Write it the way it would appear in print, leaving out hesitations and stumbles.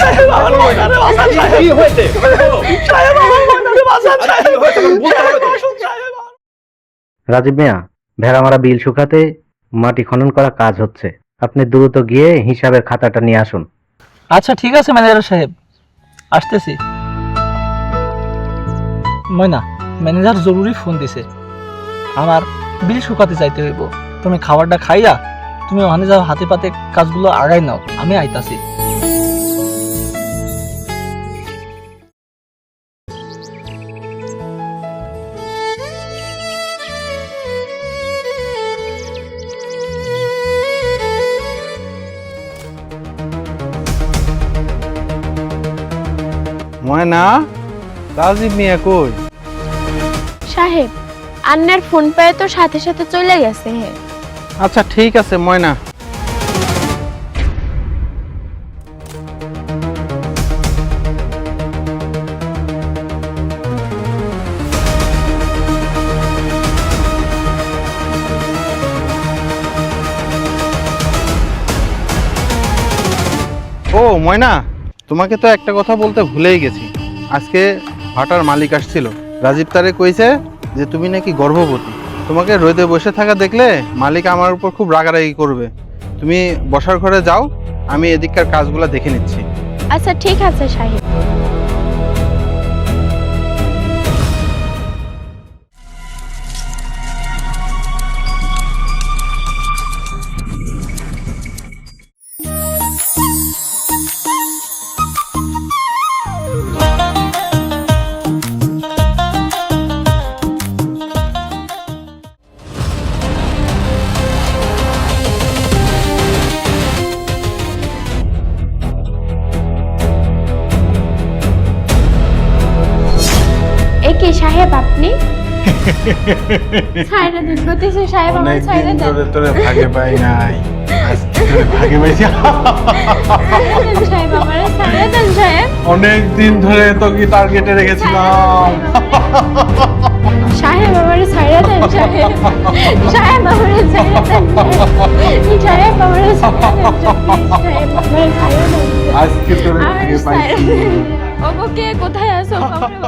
সাহেব আমার ময়নারে বাঁচান সাহেব। কি হয়েছে? সাহেব আমার ময়নারে বাঁচান সাহেব। সাহেব রাজীব মিয়া, ভেড়ামারা বিল শুকাতে মাটি খনন করা কাজ হচ্ছে, আপনি দ্রুত গিয়ে হিসাবের খাতাটা নিয়ে আসুন। আচ্ছা ঠিক আছে ম্যানেজার সাহেব, আসতেছি। ময়না, ম্যানেজার জরুরি ফোন দিছে, আমার বিল শুকাতে যাইতে হইব। তুমি খাবারটা খাইয়া তুমি ওখানে যাও, হাতে পাতে কাজগুলো আগাই নাও, আমি আইতাছি। ময়না, রাজীব মিয়া কই? সাহেব, আন্নার ফোন পেয়ে তো সাথে সাথে চলে গেছে। আচ্ছা ঠিক আছে ময়না। ও ময়না, তোমাকে তো একটা কথা বলতে ভুলেই গেছি। আজকে ভাটার মালিক আসছিল, রাজীব তারে কইছে যে তুমি নাকি গর্ভবতী। তোমাকে রোদে বসে থাকা দেখলে মালিক আমার উপর খুব রাগারাগি করবে। তুমি বসার ঘরে যাও, আমি এদিককার কাজগুলো দেখে নিচ্ছি। আচ্ছা ঠিক আছে সাহেব। একে সাহেব আপনি? ছাইরা দেন গতিছে সাহেব, আমার ছাইরা দেন। তোরে ভাগে পাই নাই, আজকে তোরে ভাগে পাইছি। ছাইরা দেন সাহেব, আমার ছাইরা দেন সাহেব। অনেক দিন ধরে তোকে টার্গেটে রেখেছিলাম। সাহেব আমার ছাইরা দেন সাহেব। সাহেব আমার ছাইরা দেন। সাহেব আমার ছাইরা দেন। সাহেব আমার ছাইরা দেন। আজকে তোরে আমার ভাগে ছাইরা পাইছি। দেন। ওগো কে কোথায় আছো?